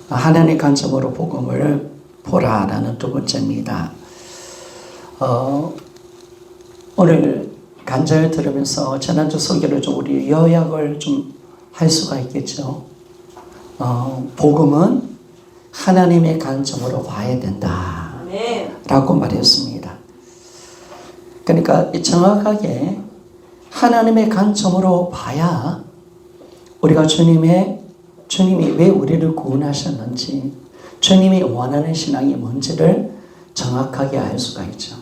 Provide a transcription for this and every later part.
하나님의 관점으로 복음을 보라라는 두 번째입니다. 오늘 간절히 들으면서 지난주 설교를 좀 우리 요약을 좀 할 수가 있겠죠. 복음은 하나님의 관점으로 봐야 된다 라고 말했습니다. 그러니까 정확하게 하나님의 관점으로 봐야 우리가 주님이 왜 우리를 구원하셨는지, 주님이 원하는 신앙이 뭔지를 정확하게 알 수가 있죠.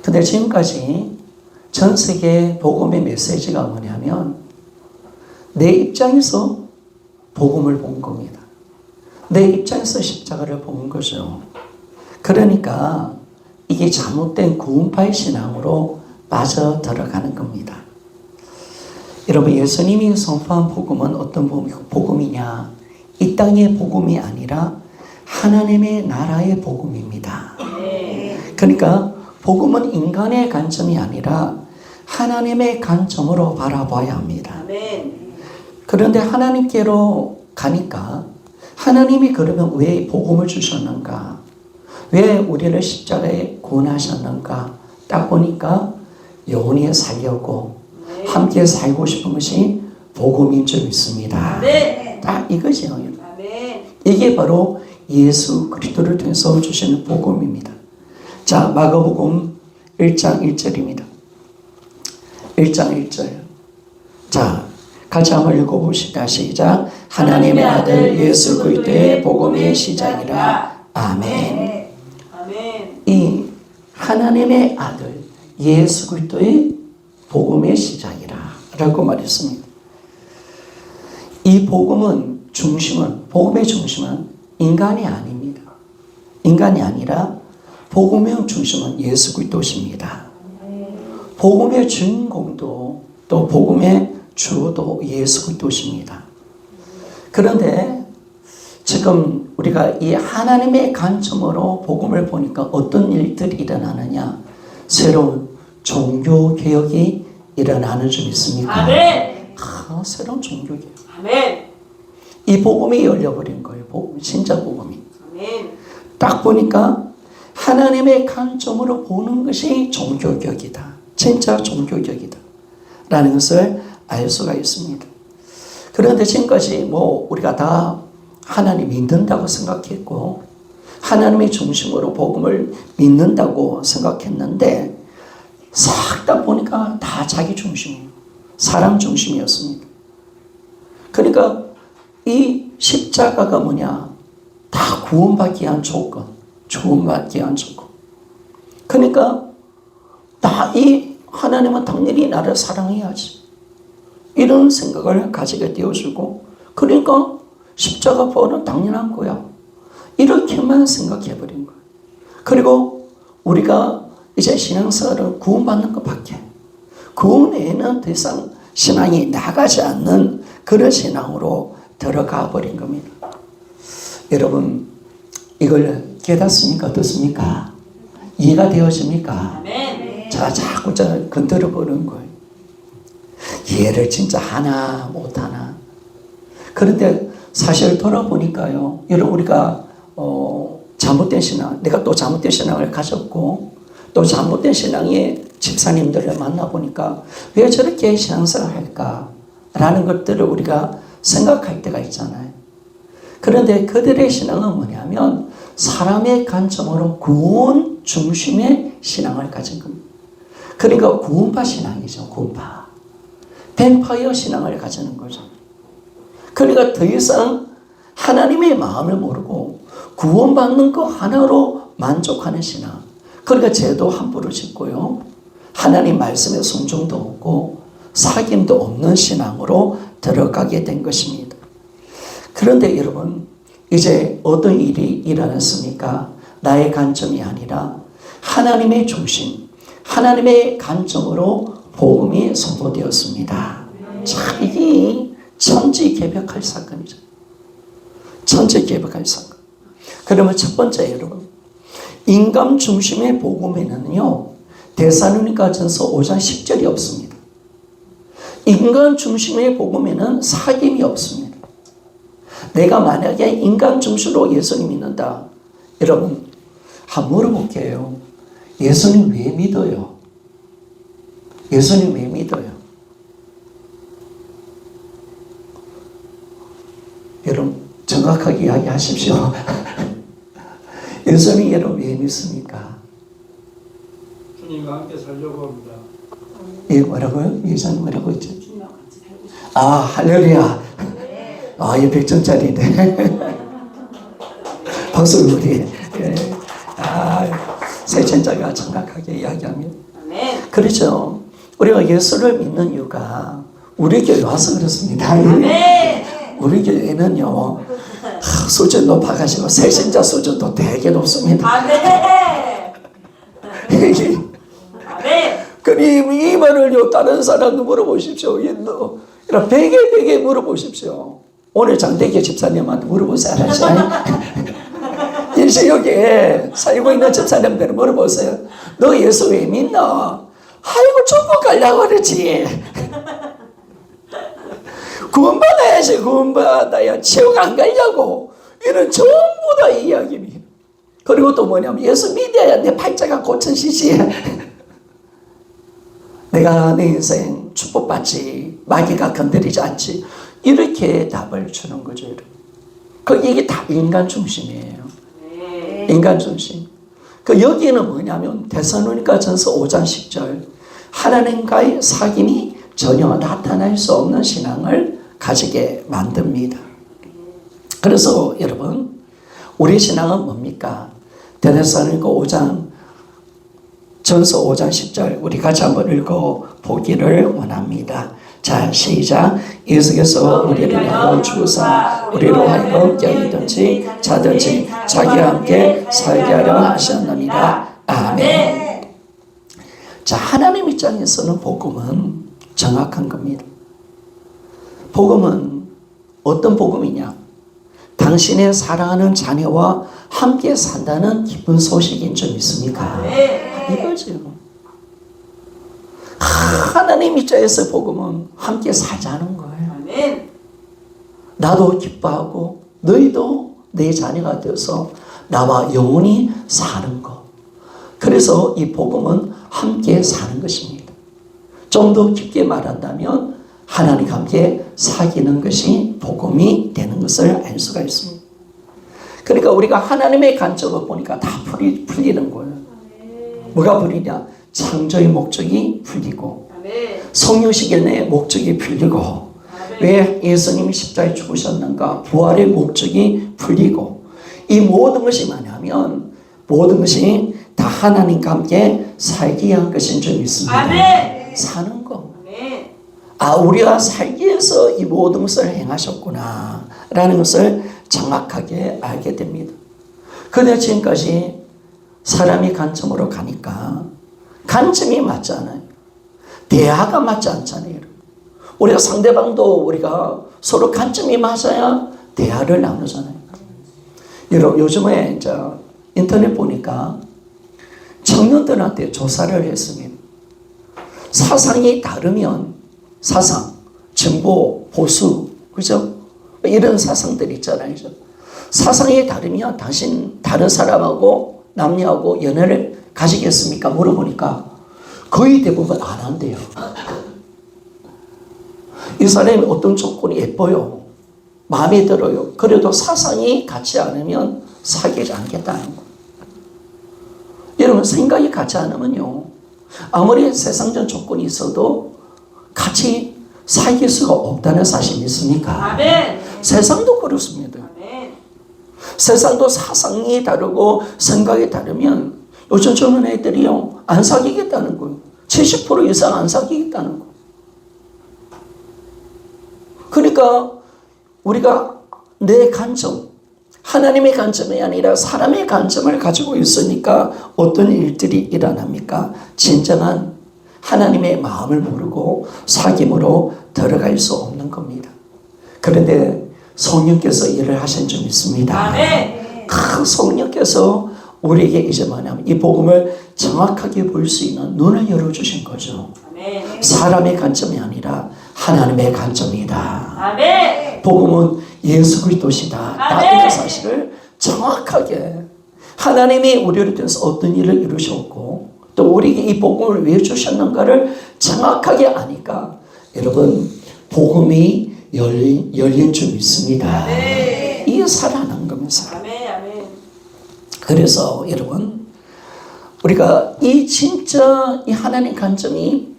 근데 지금까지 전 세계 복음의 메시지가 뭐냐면 내 입장에서 복음을 본 겁니다. 내 입장에서 십자가를 본 거죠. 그러니까 이게 잘못된 구원파의 신앙으로 빠져 들어가는 겁니다. 여러분, 예수님이 선포한 복음은 어떤 복음이냐? 이 땅의 복음이 아니라 하나님의 나라의 복음입니다. 그러니까 복음은 인간의 관점이 아니라 하나님의 관점으로 바라봐야 합니다. 그런데 하나님께로 가니까 하나님이 그러면 왜 복음을 주셨는가? 왜 우리를 십자가에 구원하셨는가? 딱 보니까 영원히 살려고 함께 살고 싶은 것이 복음인 줄 믿습니다. 딱 이거죠. 이게 바로 예수 그리스도를 통해서 주시는 복음입니다. 자, 마가복음 1장 1절입니다. 1장 1절. 자, 같이 한번 읽어봅시다. 시작. 하나님의 아들 예수 그리스도의 복음의 시작이라. 아멘. 이 하나님의 아들 예수 그리스도의 복음의 시작이라 라고 말했습니다. 이 복음은 복음의 중심은 인간이 아닙니다. 인간이 아니라 복음의 중심은 예수 그리스도십니다. 복음의 주인공도 또 복음의 주도 예수 그리스도십니다. 그런데 지금 우리가 이 하나님의 관점으로 복음을 보니까 어떤 일들이 일어나느냐? 새로운 종교 개혁이 일어나는 줄 믿습니까? 아멘. 새로운 종교 개혁. 아멘. 이 복음이 열려버린 거예요. 복음, 진짜 복음이. 아멘. 딱 보니까 하나님의 관점으로 보는 것이 종교 개혁이다. 진짜 종교 개혁이다. 라는 것을 알 수가 있습니다. 그런데 지금까지 우리가 다 하나님 믿는다고 생각했고 하나님의 중심으로 복음을 믿는다고 생각했는데 싹 다 보니까 다 자기 중심이에요. 사람 중심이었습니다. 그러니까 이 십자가가 뭐냐? 다 구원받기 위한 조건. 구원받기 위한 조건. 그러니까 다 이 하나님은 당연히 나를 사랑해야지. 이런 생각을 가지게 되어주고 그러니까 십자가 부활은 당연한 거야. 이렇게만 생각해버린 거예요. 그리고 우리가 이제 신앙생활은 구원받는 것밖에 구원 외에는 더 이상 신앙이 나가지 않는 그런 신앙으로 들어가 버린 겁니다. 여러분 이걸 깨닫습니까? 어떻습니까? 이해가 되어집니까? 아멘. 자, 자꾸 건드려 보는 거예요. 이해를 진짜 하나 못하나. 그런데 사실 돌아보니까요, 여러분 우리가 잘못된 신앙, 내가 또 잘못된 신앙을 가졌고 또 잘못된 신앙의 집사님들을 만나보니까 왜 저렇게 신앙생활을 할까라는 것들을 우리가 생각할 때가 있잖아요. 그런데 그들의 신앙은 뭐냐면 사람의 관점으로 구원 중심의 신앙을 가진 겁니다. 그러니까 구원파 신앙이죠. 구원파. 뱀파이어 신앙을 가지는 거죠. 그러니까 더 이상 하나님의 마음을 모르고 구원받는 거 하나로 만족하는 신앙. 그러니까 죄도 함부로 짓고요. 하나님 말씀에 순종도 없고 사귐도 없는 신앙으로 들어가게 된 것입니다. 그런데 여러분 이제 어떤 일이 일어났습니까? 나의 관점이 아니라 하나님의 중심, 하나님의 관점으로 복음이 선포되었습니다. 자, 이게 천지개벽할 사건이죠. 천지개벽할 사건. 그러면 첫 번째 여러분, 인간 중심의 복음에는요, 데살로니가전서 5장 10절이 없습니다. 인간 중심의 복음에는 사귐이 없습니다. 내가 만약에 인간 중심으로 예수님 믿는다. 여러분, 한번 물어볼게요. 예수님 왜 믿어요? 예수님 왜 믿어요? 여러분, 정확하게 이야기하십시오. 예수님 여러분 왜 믿습니까? 주님과 함께 살려고 합니다. 예, 뭐라고요? 예수님 뭐라고 했죠? 아, 할렐루야. 아, 이 100점짜리네. 박수 우리. 예. 아, 세천자가 정확하게 이야기합니다. 그렇죠. 우리가 예수를 믿는 이유가 우리 교회 와서 그렇습니다. 우리 교회는요, 수준 높아가지고 세신자 수준도 되게 높습니다. 그럼 이 말을요, 다른 사람도 물어보십시오. 베개 물어보십시오. 오늘 장대기 집사님한테 물어보세요. 일시역에 살고 있는 집사님들 물어보세요. 너 예수 왜 믿나? 아이고, 죽고 가려고 그러지. 구원받아야지, 구원받아야 지옥 안 가려고. 이런 전부 다 이야기입니다. 그리고 또 뭐냐면 예수 믿어야 내 팔자가 고쳐지지. 내가 내 인생 축복받지, 마귀가 건드리지 않지. 이렇게 답을 주는 거죠. 이게 다 인간 중심이에요. 인간 중심. 여기는 뭐냐면 데살로니가전서 5장 10절 하나님과의 사귐이 전혀 나타날 수 없는 신앙을 가지게 만듭니다. 그래서 여러분, 우리 신앙은 뭡니까? 데살로니가 5장 전서 5장 10절 우리 같이 한번 읽어보기를 원합니다. 자, 시작. 예수께서 우리를 위하여 죽으사 우리로 하여금 깨이든지 자든지 자기와 함께 살게 하려 하셨느니라. 아멘. 자, 하나님 입장에서는 복음은 정확한 겁니다. 복음은 어떤 복음이냐? 당신의 사랑하는 자녀와 함께 산다는 기쁜 소식인 줄 믿습니까? 이거죠. 하나님 입장에서 복음은 함께 살자는 거예요. 나도 기뻐하고 너희도 내 자녀가 되어서 나와 영원히 사는 것. 그래서 이 복음은 함께 사는 것입니다. 좀 더 깊게 말한다면 하나님과 함께 사귀는 것이 복음이 되는 것을 알 수가 있습니다. 그러니까 우리가 하나님의 관점을 보니까 다 풀리는 거예요. 뭐가 풀리냐? 창조의 목적이 풀리고 성육신의 목적이 풀리고 왜 예수님이 십자가에 죽으셨는가? 부활의 목적이 풀리고 이 모든 것이 뭐냐면 모든 것이 다 하나님과 함께 살기 위한 것인 줄 믿습니다. 사는 거. 아, 우리가 살기 위해서 이 모든 것을 행하셨구나 라는 것을 정확하게 알게 됩니다. 그런데 지금까지 사람이 관점으로 가니까 관점이 맞지 않아요. 대화가 맞지 않잖아요. 우리가 상대방도 우리가 서로 관점이 맞아야 대화를 나누잖아요. 여러분, 요즘에 이제 인터넷 보니까 청년들한테 조사를 했습니다. 사상이 다르면 사상, 진보, 보수, 그죠? 이런 사상들이 있잖아요. 사상이 다르면 당신 다른 사람하고 남녀하고 연애를 가지겠습니까? 물어보니까 거의 대부분 안 한대요. 이 사람이 어떤 조건이 예뻐요. 마음에 들어요. 그래도 사상이 같지 않으면 사귀지 않겠다는 거. 여러분, 생각이 같지 않으면요, 아무리 세상적 조건이 있어도 같이 사귈 수가 없다는 사실 믿습니까? 아멘. 세상도 그렇습니다. 아멘. 세상도 사상이 다르고 생각이 다르면 요즘 젊은 애들이요, 안 사귀겠다는 거예요. 70% 이상 안 사귀겠다는 거예요. 그러니까 우리가 내 관점, 하나님의 관점이 아니라 사람의 관점을 가지고 있으니까 어떤 일들이 일어납니까? 진정한 하나님의 마음을 모르고 사귐으로 들어갈 수 없는 겁니다. 그런데 성령께서 일을 하신 줄 믿습니다. 아멘. 성령께서 우리에게 이제 뭐냐면 이 복음을 정확하게 볼 수 있는 눈을 열어주신 거죠. 아멘. 사람의 관점이 아니라 하나님의 관점이다. 아멘. 복음은 예수 그리스도시다. 라는 사실을 정확하게 하나님이 우리를 통해서 어떤 일을 이루셨고 또 우리에게 이 복음을 왜 주셨는가를 정확하게 아니까 여러분 복음이 열린 줄 믿습니다. 이게 살아난 겁니다. 그래서 여러분 우리가 이 진짜 이 하나님 관점이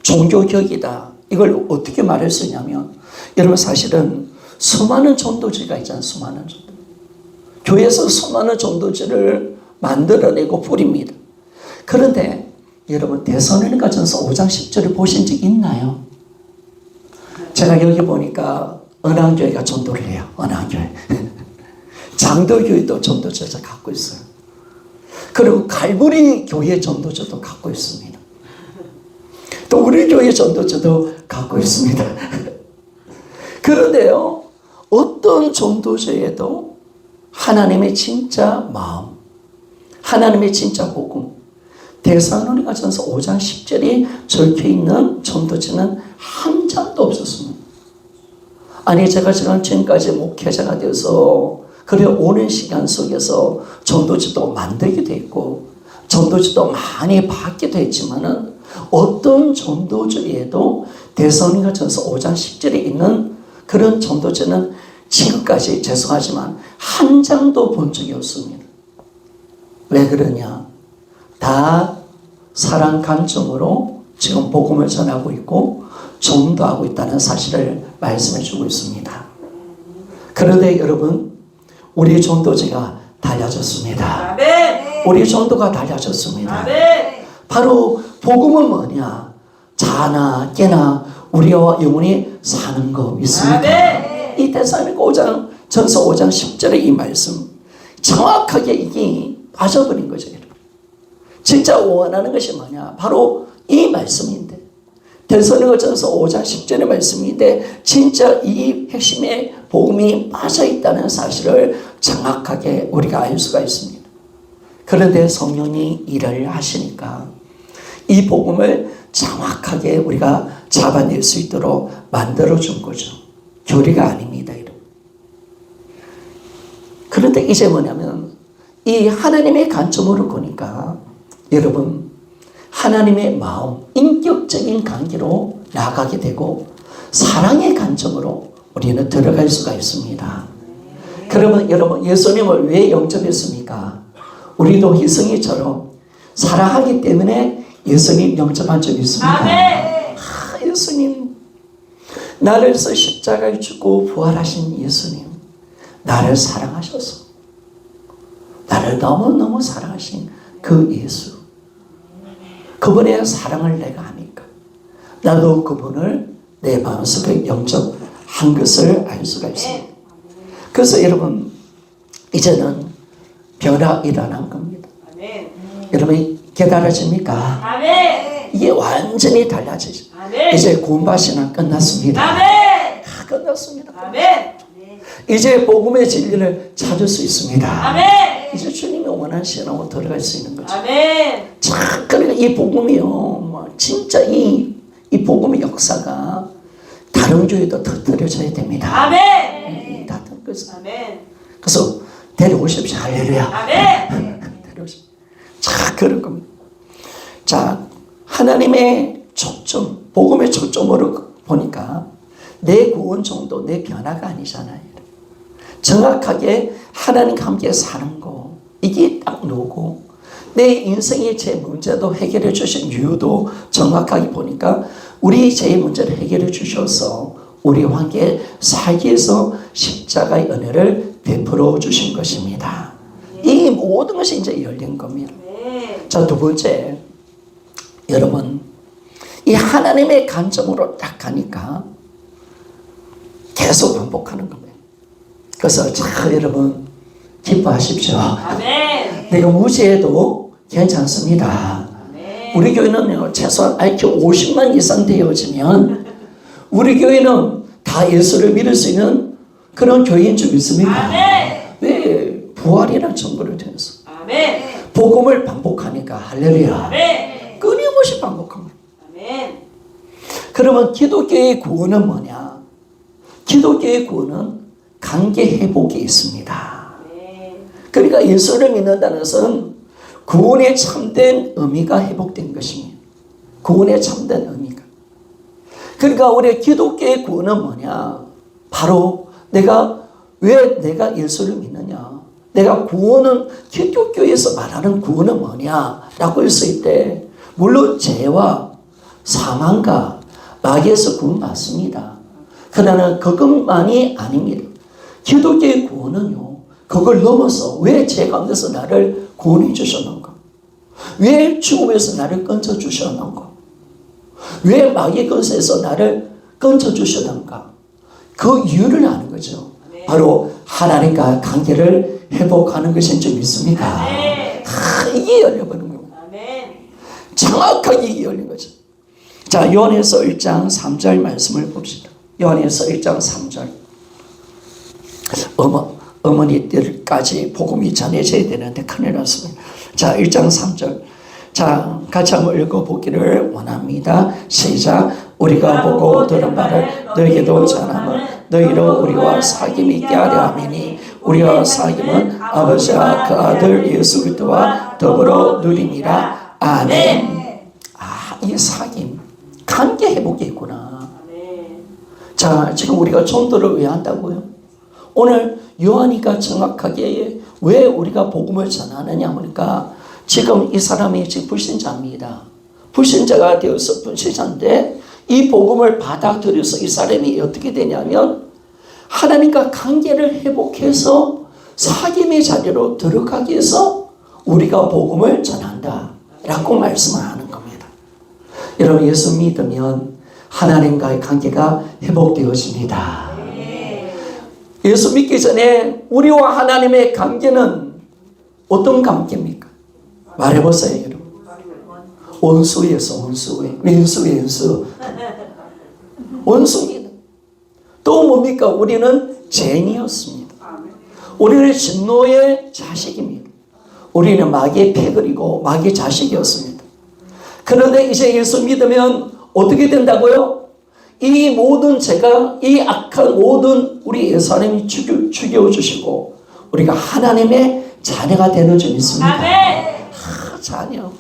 종교격이다. 이걸 어떻게 말할 수 있냐면 여러분 사실은 수많은 전도지가 있잖아요. 수많은 전도. 교회에서 수많은 전도지를 만들어내고 뿌립니다. 그런데 여러분 데살로니가전서 5장 10절을 보신 적 있나요? 제가 여기 보니까 은왕교회가 전도를 해요. 은왕교회. 장도교회도 전도자를 갖고 있어요. 그리고 갈보리 교회 전도자도 갖고 있습니다. 또 우리 교회 전도자도 갖고 있습니다. 그런데요, 어떤 전도자에도 하나님의 진짜 마음, 하나님의 진짜 복음, 데살로니가전서 5장 10절이 적혀있는 전도자는 한 장도 없었습니다. 아니 제가 지금까지 목회자가 되어서 그래 오랜 시간 속에서 전도지도 만들기도 했고 전도지도 많이 받기도 했지만은 어떤 전도지에도 데살로니가전서 5장 10절에 있는 그런 전도지는 지금까지 죄송하지만 한 장도 본 적이 없습니다. 왜 그러냐? 다 사랑 관점으로 지금 복음을 전하고 있고 전도하고 있다는 사실을 말씀해 주고 있습니다. 그런데 여러분 우리 전도지가 달라졌습니다. 우리 전도가 달라졌습니다. 바로 복음은 뭐냐? 자나 깨나 우리와 영원히 사는 거 믿습니까? 이 데살로니가 5장 전서 5장 10절의 이 말씀 정확하게 이게 빠져버린 거죠. 진짜 원하는 것이 뭐냐? 바로 이 말씀인데 데살로니가전서 5장 10절의 말씀인데 진짜 이 핵심의 복음이 빠져있다는 사실을 정확하게 우리가 알 수가 있습니다. 그런데 성령이 일을 하시니까 이 복음을 정확하게 우리가 잡아낼 수 있도록 만들어준 거죠. 교리가 아닙니다. 그런데 이제 뭐냐면 이 하나님의 관점으로 보니까 여러분 하나님의 마음, 인격적인 관계로 나아가게 되고 사랑의 관점으로 우리는 들어갈 수가 있습니다. 그러면 여러분 예수님을 왜 영접했습니까? 우리도 희성이처럼 사랑하기 때문에 예수님 영접한 적 있습니까? 예수님 나를 위해서 십자가에 죽고 부활하신 예수님 나를 사랑하셔서 나를 너무너무 사랑하신 그 예수 그분의 사랑을 내가 아니까 나도 그분을 내 마음속에 영접한 것을 알 수가 있습니다. 그래서 여러분 이제는 변화가 일어난 겁니다. 여러분 깨달아집니까? 이게 완전히 달라지죠. 이제 구원받으시는 끝났습니다. 끝났습니다. 이제 복음의 진리를 찾을 수 있습니다. 이제 주님이 원하는 신앙으로 들어갈 수 있는 거죠. 자, 그러니까 이 복음이요, 진짜 이 복음의 역사가 다른 교회도 터뜨려져야 됩니다. 다 터뜨려서. 그래서 데려오십시오. 할렐루야. 데려오십시오. 자, 그런 겁니다. 자, 하나님의 초점, 복음의 초점으로 보니까 내 구원 정도, 내 변화가 아니잖아요. 정확하게 하나님과 함께 사는 거, 이게 딱 놓고 내 인생의 제 문제도 해결해 주신 이유도 정확하게 보니까 우리 제 문제를 해결해 주셔서 우리와 함께 살기 위해서 십자가의 은혜를 베풀어 주신 것입니다. 이 모든 것이 이제 열린 겁니다. 자, 두 번째, 여러분 이 하나님의 관점으로 딱 가니까 계속 반복하는 겁니다. 그래서 자, 여러분 기뻐하십시오. 내가 무죄해도 괜찮습니다. 우리 교회는요 최소한 IQ 50만 이상 되어지면 우리 교회는 다 예수를 믿을 수 있는 그런 교회인 줄 믿습니다. 왜? 부활이라는 정보를 통해서 복음을 반복하니까. 할렐루야. 끊임없이 반복합니다. 그러면 기독교의 구원은 뭐냐? 기독교의 구원은 관계 회복이 있습니다. 그러니까 예수를 믿는다는 것은 구원의 참된 의미가 회복된 것입니다. 구원의 참된 의미가. 그러니까 우리 기독교의 구원은 뭐냐? 바로 왜 내가 예수를 믿느냐? 내가 구원은 기독교에서 말하는 구원은 뭐냐라고 했을 때 물론 죄와 사망과 마귀에서 구원받습니다. 그러나 그것만이 아닙니다. 기독교의 구원은요, 그걸 넘어서 왜 죄 가운데서 나를 구원해 주셨는가? 왜 죽음에서 나를 건져 주셨는가? 왜 마귀의 권세에서 나를 건져 주셨는가? 그 이유를 아는 거죠. 바로 하나님과 관계를 회복하는 것인 줄 믿습니까? 이게 열려버린 거예요. 정확하게 이게 열린 거죠. 자, 요한에서 1장 3절 말씀을 봅시다. 요한에서 1장 3절. 어머니들까지 복음이 전해져야 되는데 큰일 났습니다. 자, 1장 3절. 자, 같이 한번 읽어보기를 원합니다. 시작. 우리가 보고 들은 바를 너희에게도 전하면 너희로 우리와 사귐이 있게 하려 함이니 우리와 사귐은 아버지와 그 아들 예수 그리스도와 더불어 누림이라. 아멘. 이 사귐, 관계 회복이 있구나. 자, 지금 우리가 전도를 왜 한다고요? 오늘 요한이가 정확하게 왜 우리가 복음을 전하느냐 하니까 지금 이 사람이 지금 불신자입니다. 불신자가 되어서 불신자인데 이 복음을 받아들여서 이 사람이 어떻게 되냐면 하나님과 관계를 회복해서 사귐의 자리로 들어가기 위해서 우리가 복음을 전한다 라고 말씀하는 겁니다. 여러분, 예수 믿으면 하나님과의 관계가 회복되어집니다. 예수 믿기 전에 우리와 하나님의 관계는 어떤 관계입니까? 말해보세요, 여러분. 원수에서 원수에, 왼수. 원수입니다. 또 뭡니까? 우리는 죄인이었습니다. 우리는 진노의 자식입니다. 우리는 마귀의 패거리고 마귀의 자식이었습니다. 그런데 이제 예수 믿으면 어떻게 된다고요? 이 모든 죄가, 이 악한 모든 우리 예수님이 죽여주시고 우리가 하나님의 자녀가 되는 줄 믿습니다. 자녀.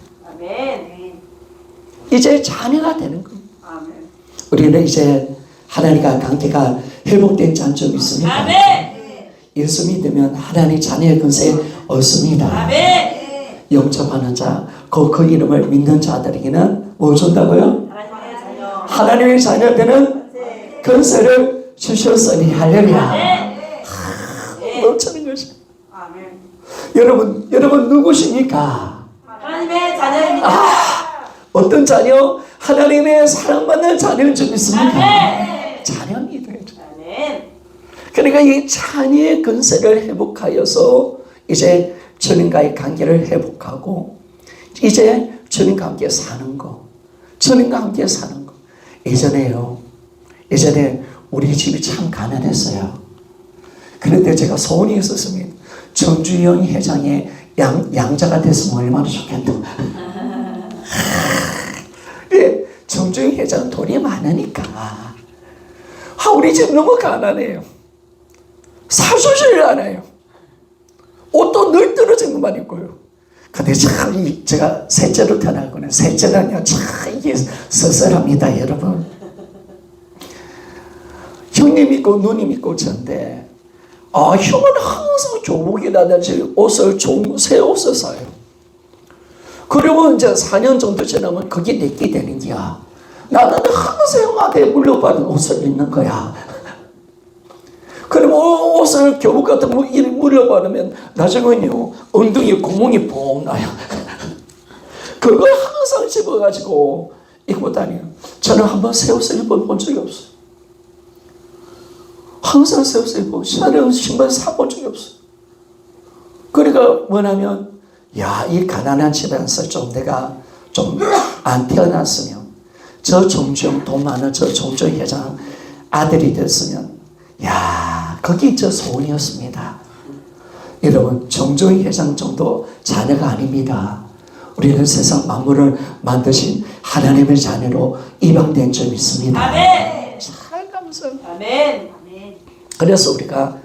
이제 자녀가 되는 겁니다. 우리는 이제 하나님과 관계가 회복된 자녀 믿습니다. 예수 믿으면 하나님의 자녀의 권세 얻습니다. 영접하는 자, 그 이름을 믿는 자들에게는 뭐 준다고요? 하나님의 자녀들은 권세를 주셨으니 할렐루야. 넘치는 것이. 여러분 누구십니까? 하나님의 자녀입니다. 어떤 자녀? 하나님의 사랑받는 자녀인 줄 믿습니까? 자녀입니다. 그러니까 이 자녀의 권세를 회복하여서 이제 주님과의 관계를 회복하고 이제 주님과 함께 사는 거. 주님과 함께 사는 거. 예전에 우리 집이 참 가난했어요. 그런데 제가 소원이 있었습니다. 정주영 회장의 양자가 됐으면 얼마나 좋겠다. 정주영 회장은 돈이 많으니까 우리 집 너무 가난해요. 사주질 않아요. 옷도 늘 떨어진 것만 입고요. 근데 참 제가 셋째로 태어나거든요. 셋째라뇨 참 이게 씁쓸합니다, 여러분. 형님 있고 누님 있고 저인데 형은 항상 조복이라든지 옷을 새 옷을 사요. 그리고 이제 4년 정도 지나면 그게 내게 되는 거야. 나는 항상 형한테 물려받은 옷을 입는 거야. 그리고 옷을 교복 같은 거 물려받으면 나중에는요 엉덩이에 구멍이 뽕 나요. 그걸 항상 집어가지고 입고 다녀요. 저는 한번 새 옷을 입어본 적이 없어요. 항상 새 옷을 입고 신발을 사본 적이 없어요. 그러니까 뭐냐면 이 가난한 집에서 내가 좀 안 태어났으면 저 정주영 돈 많은 저 정주영 회장 아들이 됐으면 그게 저 소원이었습니다. 여러분, 정주영 회장 정도 자녀가 아닙니다. 우리는 세상 만물을 만드신 하나님의 자녀로 입양된 줄 믿습니다. 아멘. 잘 감사합니다. 아멘. 그래서 우리가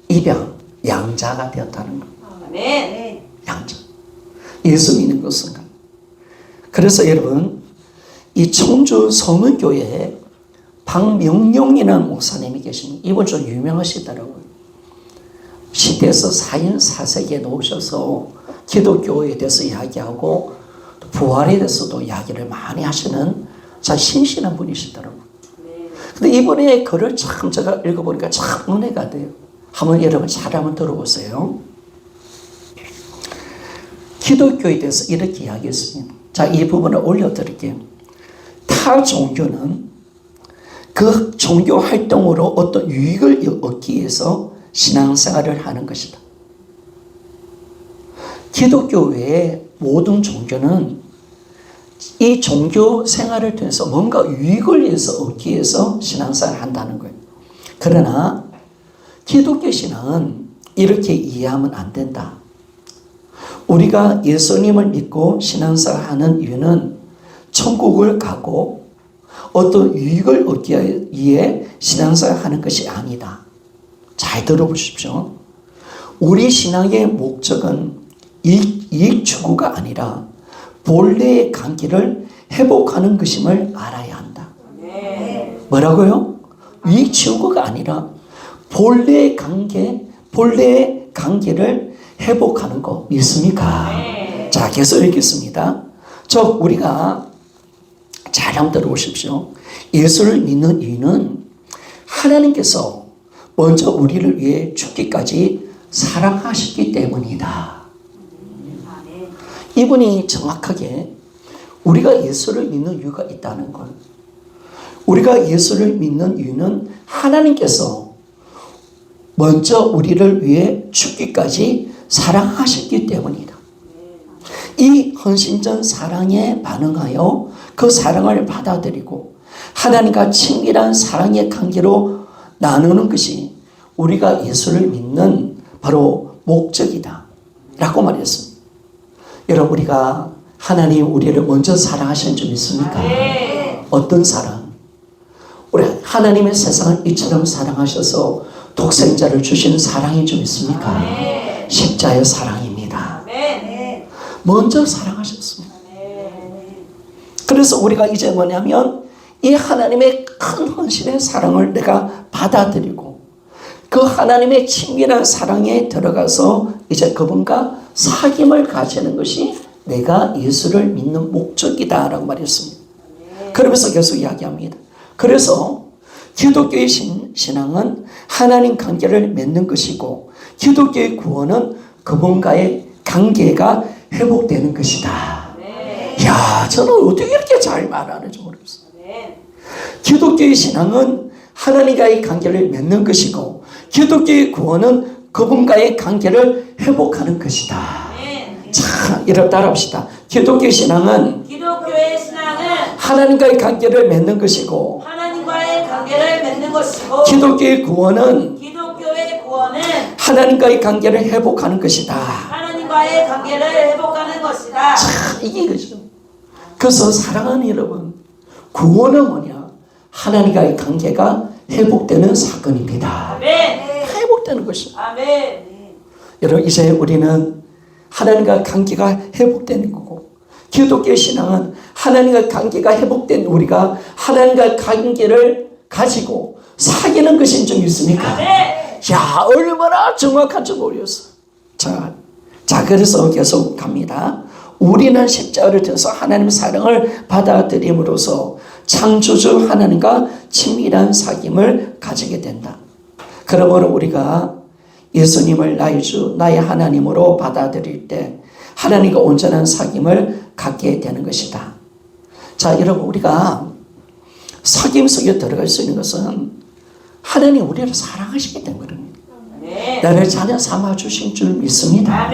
입양, 양자가 되었다는 것. 아멘. 양자. 예수 믿는 것은. 그래서 여러분, 이 청주 성은교회에 박명룡이라는 목사님이 계십니다. 이분 좀 유명하시더라고요. 시대에서 4인 4세기에 놓으셔서 기독교에 대해서 이야기하고 부활에 대해서도 이야기를 많이 하시는 참 신실한 분이시더라고요. 근데 이분의 글을 참 제가 읽어보니까 참 은혜가 돼요. 한번 여러분 잘 한번 들어보세요. 기독교에 대해서 이렇게 이야기했습니다. 자, 이 부분을 올려드릴게요. 타 종교는 그 종교 활동으로 어떤 유익을 얻기 위해서 신앙생활을 하는 것이다. 기독교 외의 모든 종교는 이 종교 생활을 통해서 뭔가 유익을 위해서 얻기 위해서 신앙생활을 한다는 거예요. 그러나 기독교 신앙은 이렇게 이해하면 안 된다. 우리가 예수님을 믿고 신앙생활을 하는 이유는 천국을 가고 어떤 유익을 얻기 위해 신앙생활을 하는 것이 아니다. 잘 들어보십시오. 우리 신앙의 목적은 이익 추구가 아니라 본래의 관계를 회복하는 것임을 알아야 한다. 뭐라고요? 이익 추구가 아니라 본래의 관계를 회복하는 거 믿습니까? 자, 계속 읽겠습니다. 우리가 잘 한번 들어보십시오. 예수를 믿는 이유는 하나님께서 먼저 우리를 위해 죽기까지 사랑하셨기 때문이다. 이분이 정확하게 우리가 예수를 믿는 이유가 있다는 걸, 우리가 예수를 믿는 이유는 하나님께서 먼저 우리를 위해 죽기까지 사랑하셨기 때문이다. 이 헌신전 사랑에 반응하여 그 사랑을 받아들이고 하나님과 친밀한 사랑의 관계로 나누는 것이 우리가 예수를 믿는 바로 목적이다 라고 말했습니다. 여러분, 우리가 하나님 우리를 먼저 사랑하신 줄 믿습니까? 어떤 사랑? 우리 하나님의 세상을 이처럼 사랑하셔서 독생자를 주시는 사랑인 줄 믿습니까? 십자의 사랑입니다. 먼저 사랑하셨습니다. 그래서 우리가 이제 뭐냐면 이 하나님의 큰 헌신의 사랑을 내가 받아들이고 그 하나님의 친밀한 사랑에 들어가서 이제 그분과 사귐을 가지는 것이 내가 예수를 믿는 목적이다라고 말했습니다. 그러면서 계속 이야기합니다. 그래서 기독교의 신앙은 하나님 관계를 맺는 것이고 기독교의 구원은 그분과의 관계가 회복되는 것이다. 이야, 저는 어떻게 이렇게 잘 말하는지 모르겠어요. 기독교의 신앙은 하나님과의 관계를 맺는 것이고 기독교의 구원은 그분과의 관계를 회복하는 것이다. 자, 이렇게 따라합시다. 기독교의 신앙은 하나님과의 관계를 맺는 것이고 기독교의 구원은 하나님과의 관계를 회복하는 것이다. 자, 이게 거죠. 그래서 사랑하는 여러분, 구원은 뭐냐? 하나님과의 관계가 회복되는 사건입니다. 회복되는 것입니다. 여러분, 이제 우리는 하나님과 관계가 회복되는 거고 기독교의 신앙은 하나님과 관계가 회복된 우리가 하나님과 관계를 가지고 사귀는 것인 줄 믿습니까? 야, 얼마나 정확한지 모르겠어. 자, 그래서 계속 갑니다. 우리는 십자가를 통해서 하나님의 사랑을 받아들임으로써 창조주 하나님과 친밀한 사귐을 가지게 된다. 그러므로 우리가 예수님을 나의 주, 나의 하나님으로 받아들일 때 하나님과 온전한 사귐을 갖게 되는 것이다. 자, 여러분, 우리가 사귐 속에 들어갈 수 있는 것은 하나님 우리를 사랑하시기 때문입니다. 나를 자녀 삼아주신 줄 믿습니다.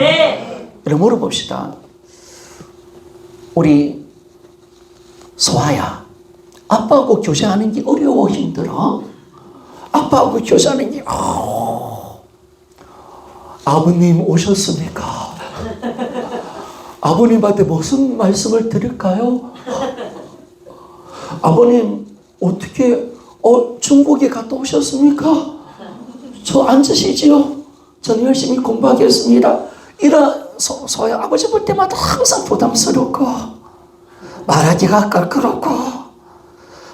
여러분, 물어봅시다. 우리 소아야, 아빠하고 교제하는 게 어려워, 힘들어? 아빠하고 교제하는 게 아버님 오셨습니까? 아버님한테 무슨 말씀을 드릴까요? 아버님 어떻게 중국에 갔다 오셨습니까? 저 앉으시지요. 저는 열심히 공부하겠습니다. 이런 소야 아버지 볼 때마다 항상 부담스럽고 말하기가 깔끄럽고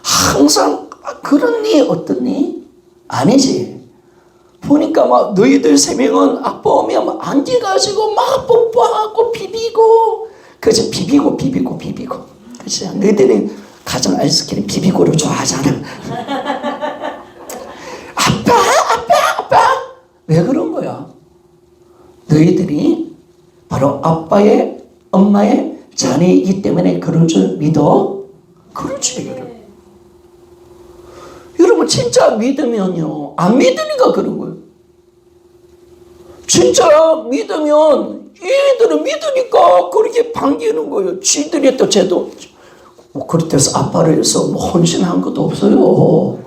항상 그렇니 어떻니? 아니지. 보니까 막 너희들 3명은 아빠 오면 막 안겨가지고 막 뽀뽀하고 비비고 그치 비비고 그치 너희들이 가정 아이스크림 비비고를 좋아하잖아. 아빠 왜 그런 거야? 너희들이 바로 아빠의 엄마의 자녀이기 때문에 그런 줄 믿어? 그렇지. 여러분 진짜 믿으면요 안 믿으니까 그런 거예요. 진짜 믿으면 얘들은 믿으니까 그렇게 반기는 거예요. 지들이 또 쟤도 뭐 그렇다고 아빠를 해서 뭐 헌신한 것도 없어요.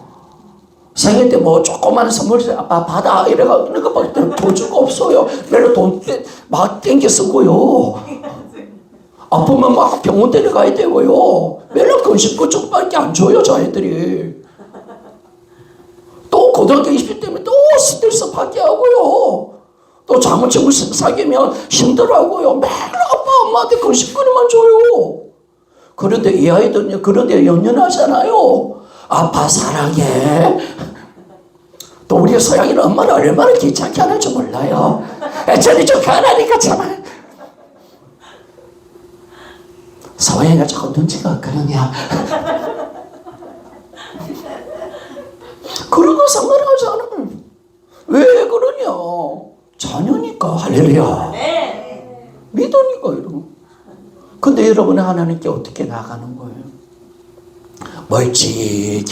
생일 때 뭐 조그마한 선물 아빠 받아 이래가 그런 것밖에 돈 줄 거 없어요. 매일 돈 막 땡겨 쓰고요. 아프면 막 병원 데려가야 되고요. 매일 건식구 쪽밖에 안 줘요 저 애들이. 또 고등학교 20대 때문에 또 스트레스 받게 하고요. 또 장모친구 사귀면 힘들어하고요. 매일 아빠 엄마한테 건식거리만 줘요. 그런데 이 아이들은 그런데 연연하잖아요. 아빠 사랑해. 또 우리 소양이는 엄마를 얼마나 귀찮게 하는지 몰라요. 저리 좀 가라니까 참. 소양이가 조금 눈치가 그러냐. 그런 거 상관하지 않아. 왜 그러냐. 자녀니까 할렐루야. 믿으니까 이러고. 근데 여러분은 하나님께 어떻게 나가는 거예요? 멀찍이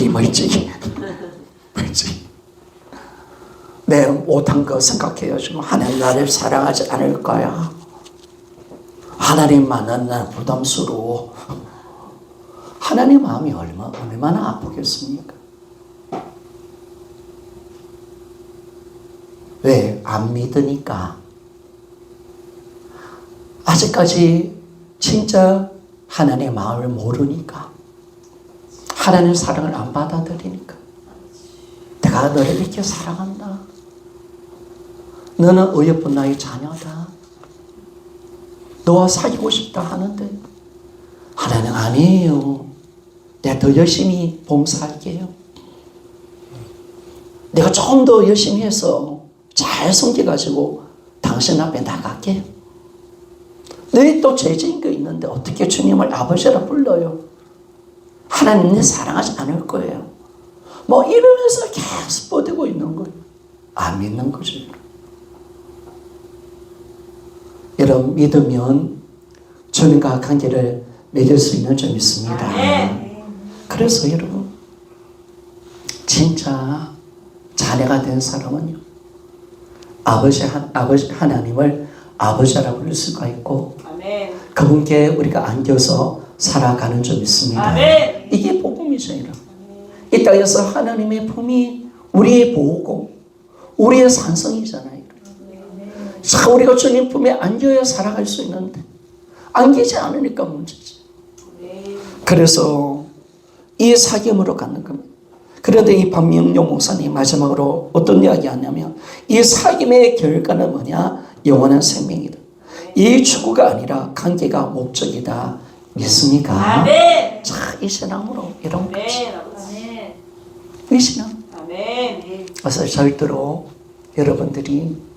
내 못한 거 생각해요. 지금 하나님 나를 사랑하지 않을 거야. 하나님만은 난 부담스러워. 하나님 마음이 얼마나 아프겠습니까? 왜? 안 믿으니까. 아직까지 진짜 하나님의 마음을 모르니까. 하나님의 사랑을 안 받아들이니까. 내가 너를 이렇게 사랑한다. 너는 어여쁜 나의 자녀다. 너와 사귀고 싶다 하는데 하나님 아니에요. 내가 더 열심히 봉사할게요. 내가 좀 더 열심히 해서 잘 섬겨가지고 당신 앞에 나갈게. 너희 또 죄진 거 있는데 어떻게 주님을 아버지라 불러요? 하나님 내 사랑하지 않을 거예요. 뭐 이러면서 계속 뻗고 있는 거예요. 안 믿는 거죠. 여러분 믿으면 주님과 관계를 맺을 수 있는 줄 믿습니다. 그래서 여러분 진짜 자녀가 된 사람은요 아버지 하나님을 아버지라 부를 수가 있고 그분께 우리가 안겨서 살아가는 줄 믿습니다. 이게 복음이죠. 이 땅에서 하나님의 품이 우리의 보호고 우리의 산성이잖아요. 자, 우리가 주님 품에 안겨야 살아갈 수 있는데 안기지 않으니까 문제지. 그래서 이 사귐으로 가는 겁니다. 그런데 이 박명용 목사님 마지막으로 어떤 이야기 하냐면 이 사귐의 결과는 뭐냐? 영원한 생명이다. 이 추구가 아니라 관계가 목적이다. 믿습니까? 아멘. 자, 이 신앙으로 이런 거지. 이 신앙. 아멘. 그래서 절대로 여러분들이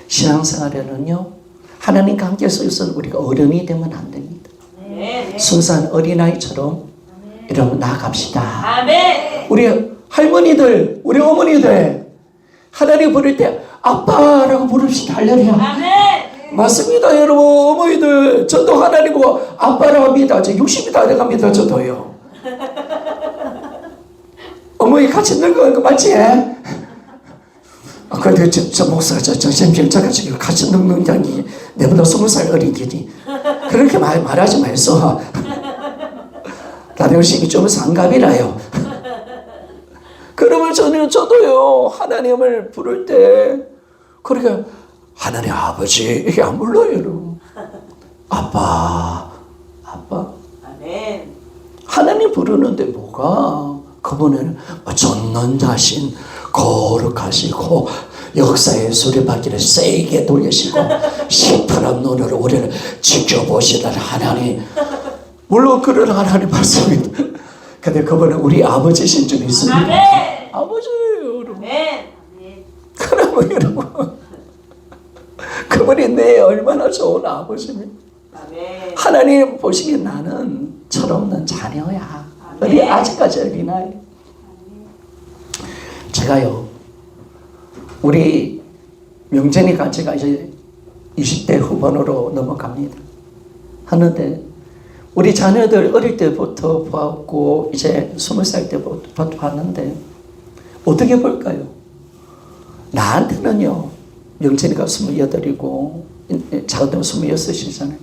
신앙생활에는요 하나님 관계 속에서 우리가 어른이 되면 안 됩니다. 순수한 어린아이처럼 여러분 나아갑시다. 아멘. 우리 할머니들, 우리 어머니들 하나님 부를 때 아빠라고 부릅시다. 할렐루야. 아멘. 맞습니다. 여러분 어머니들 저도 하나님 보고 아빠라고 합니다. 저 60이 다 돼갑니다. 저도요. 어머니 같이 늙어가는 거 맞지? 근데 저 목사가 저 정신병자가 지금 같이 늙는 양이 내보다 20살 어린 게니 그렇게 말하지 말소. 라디오식이 좀 상갑이라요. 그러면 저도요 하나님을 부를 때 그러니까 하나님 아버지 이게 안 불러요. 여러분. 아빠. 아멘. 하나님 부르는데 뭐가 그분은 전능자신 거룩하시고 역사의 수레바퀴를 세게 돌리시고 시퍼런 눈으로 우리를 지켜보시는 하나님. 물론 그런 하나님 말씀입니다. 근데 그분은 우리 아버지신 줄 믿습니다. 아버지예요, 여러분. 그러면 여러분, 그분이 내 얼마나 좋은 아버지입니까? 하나님 보시기에 나는 철없는 자녀야. 우리 아직까지 어린아이. 제가요, 우리 명진이가 제가 이제 20대 후반으로 넘어갑니다. 하는데 우리 자녀들 어릴 때부터 보았고 이제 20살 때부터 봤는데 어떻게 볼까요? 나한테는요, 명진이가 28이고 작은 26이잖아요.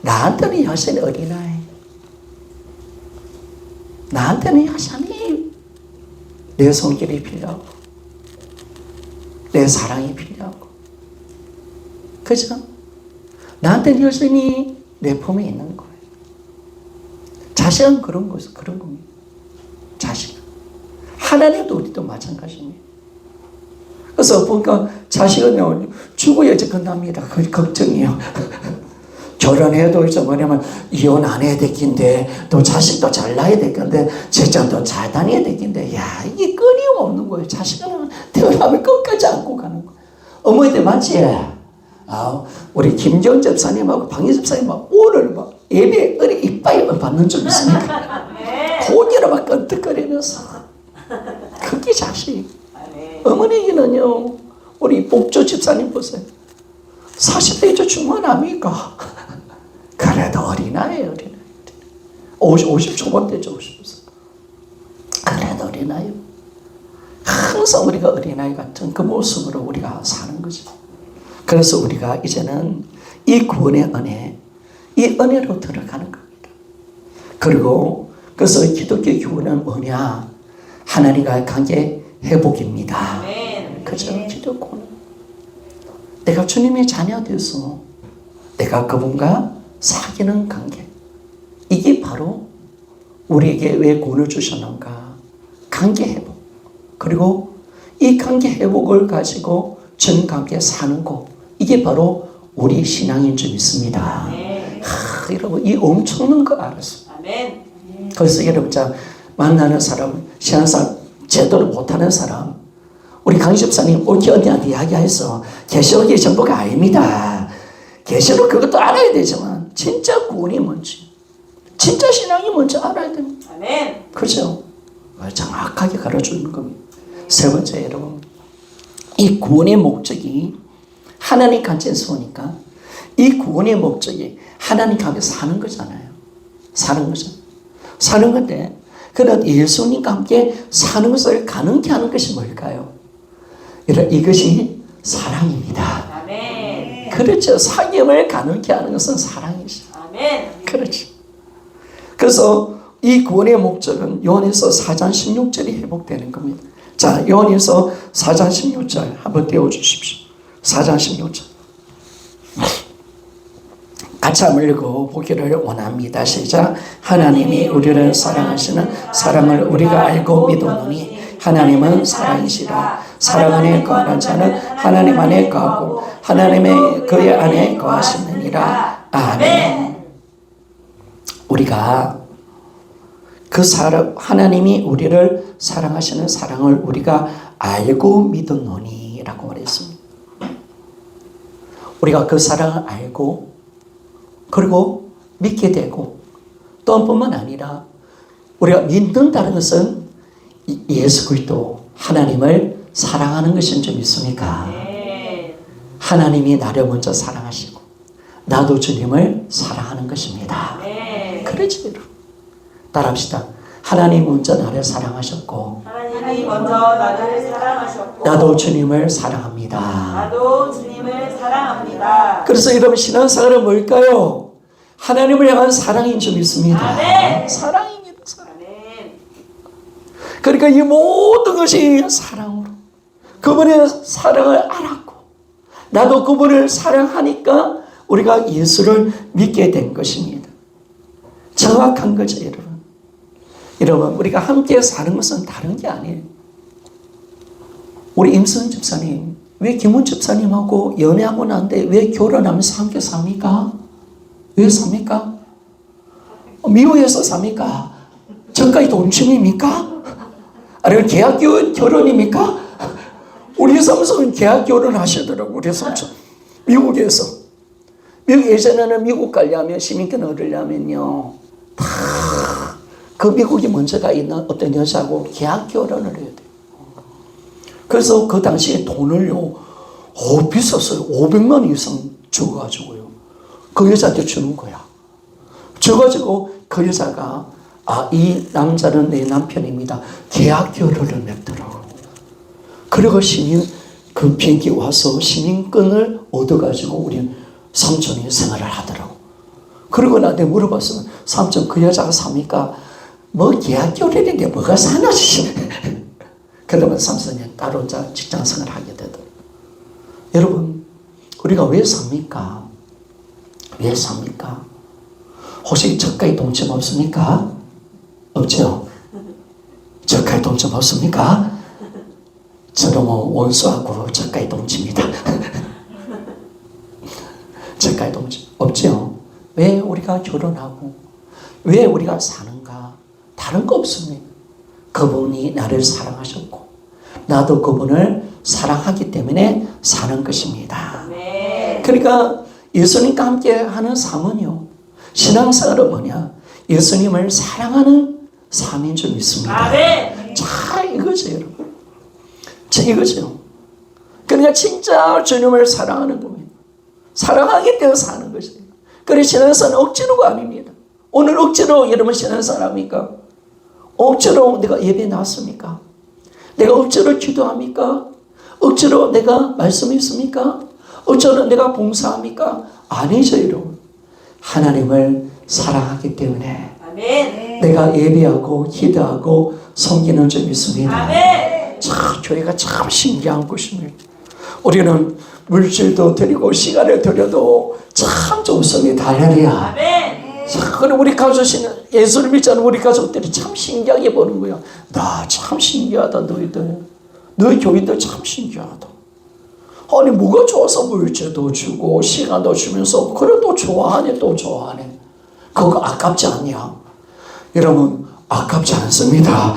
나한테는 여전히 어린아이. 나한테는 여전히 내 손길이 필요하고 내 사랑이 필요하고, 그죠? 나한테는 여전히 내 품에 있는 거예요. 자식은 그런 거죠. 그런 겁니다. 자식은. 하나님도 우리도 마찬가지입니다. 그래서 보니까 자식은요, 죽어야 이제 끝납니다. 그 걱정이에요. 결혼해도 이제 뭐냐면 이혼 안 해야 되긴데, 또 자식도 잘 낳아야 되긴데, 직장도 잘 다녀야 되긴데, 야, 이게 끊임없는 거예요. 자식은 태어나면 끝까지 안고 가는 거예요. 어머니들 맞지? 우리 김정 집사님하고 방희 집사님하고 오늘 막 예배 은혜 이빨 받는 줄 믿습니까? 고기를 막 끈떡거리면서. 그게 자식. 어머니는요, 우리 복조 집사님 보세요. 40대 이제 중환합니까? 그래도 어린아이예요, 어린아이. 50 초반대죠, 50세. 그래도 어린아이. 항상 우리가 어린아이 같은 그 모습으로 우리가 사는 거죠. 그래서 우리가 이제는 이 구원의 은혜, 이 은혜로 들어가는 겁니다. 그리고 그래서 기독교 구원은 뭐냐? 하나님과의 관계 회복입니다. 그죠? 기독교는 내가 주님의 자녀 되어서 내가 그분과 사귀는 관계, 이게 바로 우리에게 왜 구원을 주셨는가? 관계 회복. 그리고 이 관계 회복을 가지고 전관계 사는 것, 이게 바로 우리 신앙인 줄 믿습니다. 여러분, 이 엄청난 거 알았어요. 그래서 여러분, 자, 만나는 사람, 신앙생활 제대로 못하는 사람, 우리 강희 집사님 올케 언니한테 이야기해서 계시록이 전부가 아닙니다. 계시록 그것도 알아야 되지만 진짜 구원이 뭔지, 진짜 신앙이 뭔지 알아야 됩니다. 그죠? 정확하게 가르쳐주는 겁니다. 세 번째, 여러분, 이 구원의 목적이 하나님 관계에서 오니까 이 구원의 목적이 하나님 관계에서 사는 거잖아요. 사는 거죠. 사는 건데, 그런 예수님과 함께 사는 것을 가능케 하는 것이 뭘까요? 이것이 사랑입니다. 아멘. 그렇죠. 사귐을 가능케 하는 것은 사랑이죠. 아멘. 그렇죠. 그래서 이 구원의 목적은 요한일서 4장 16절이 회복되는 겁니다. 자, 요한일서 4장 16절 한번 띄워주십시오. 4장 16절. 같이 한번 읽어보기를 원합니다. 시작. 하나님이 우리를 사랑하시는 사랑을 우리가 알고 믿었노니 하나님은 사랑이시라. 사랑 안에 거하는 자는 하나님 안에 거하고 하나님의 그의 안에 거하시느니라. 아멘. 우리가 그 사랑, 하나님이 우리를 사랑하시는 사랑을 우리가 알고 믿었노니 라고 말했습니다. 우리가 그 사랑을 알고 그리고 믿게 되고, 또 뿐만 아니라 우리가 믿는다는 것은 예수 그리스도 하나님을 사랑하는 것인 줄 믿습니까? 하나님이 나를 먼저 사랑하시고 나도 주님을 사랑하는 것입니다. 그렇지. 따라합시다. 하나님 먼저 나를 사랑하셨고 하나님이 먼저 나를 사랑하셨고 나도 주님을 사랑합니다. 나도 주님을 사랑합니다. 그래서 여러분, 신앙생활은 뭘까요? 하나님을 향한 사랑인 줄 믿습니다. 아멘. 사랑입니다. 사랑. 아멘. 그러니까 이 모든 것이 사랑으로, 그분의 사랑을 알았고 나도 그분을 사랑하니까 우리가 예수를 믿게 된 것입니다. 정확한 거죠, 여러분. 여러분, 우리가 함께 사는 것은 다른 게 아니에요. 우리 임선 집사님 왜 김훈 집사님하고 연애하고 난데 왜 결혼하면서 함께 삽니까? 왜 삽니까? 미국에서 삽니까? 저까지 동침입니까? 아니면 계약 결혼입니까? 우리 삼성은 계약 결혼하시더라고. 우리 삼성 미국에서. 미국 예전에는 미국 가려면 시민권 얻으려면요 다 그 미국이 먼저가 있는 어떤 여자하고 계약 결혼을 해야 돼요. 그래서 그 당시에 돈을요 비쌌어요. 500만 이상 줘가지고요 그 여자한테 주는 거야. 줘가지고 그 여자가 이 남자는 내 남편입니다. 계약 결혼을 맺더라고. 그리고 그 비행기 와서 시민권을 얻어가지고 우리 삼촌이 생활을 하더라고. 그리고 나한테 물어봤으면 삼촌 그 여자가 삽니까? 뭐 계약 결혼인데 뭐가 사나? 그러면 삼촌이 따로 혼자 직장 생활을 하게 되더라고. 여러분 우리가 왜 삽니까? 왜 삽니까? 혹시 저가의 동침 없습니까? 없죠? 저가의 동침 없습니까? 저도 원수하고 저가의 동침입니다. 저가의 동침 없죠? 왜 우리가 결혼하고 왜 우리가 사는가? 다른 거 없습니다. 그분이 나를 사랑하셨고 나도 그분을 사랑하기 때문에 사는 것입니다. 그러니까 예수님과 함께 하는 삶은요 신앙생활은 뭐냐? 예수님을 사랑하는 삶인 줄 믿습니다. 자 이거죠 여러분. 자 이거죠. 그러니까 진짜 주님을 사랑하는 겁니다. 사랑하기 때문에 사는 것이에요. 그래서 신앙생활은 억지로가 아닙니다. 오늘 억지로 여러분 신앙생활합니까? 억지로 내가 예배 나왔습니까? 내가 억지로 기도합니까? 억지로 내가 말씀 있습니까? 억지로 내가 봉사합니까? 아니죠 여러분. 하나님을 사랑하기 때문에 아멘. 내가 예배하고 기도하고 섬기는 줄 믿습니다. 아멘. 참 교회가 참 신기한 곳입니다. 우리는 물질도 드리고 시간을 드려도 참 좋습니다. 할렐루야. 아멘. 그럼 우리 가족은 예수를 믿자는 우리 가족들이 참 신기하게 보는 거야. 나 참 신기하다 너희들. 너희 교인들 참 신기하다. 아니 뭐가 좋아서 물질도 주고 시간도 주면서 그래도 좋아하네 또 좋아하네. 그거 아깝지 않냐? 여러분 아깝지 않습니다.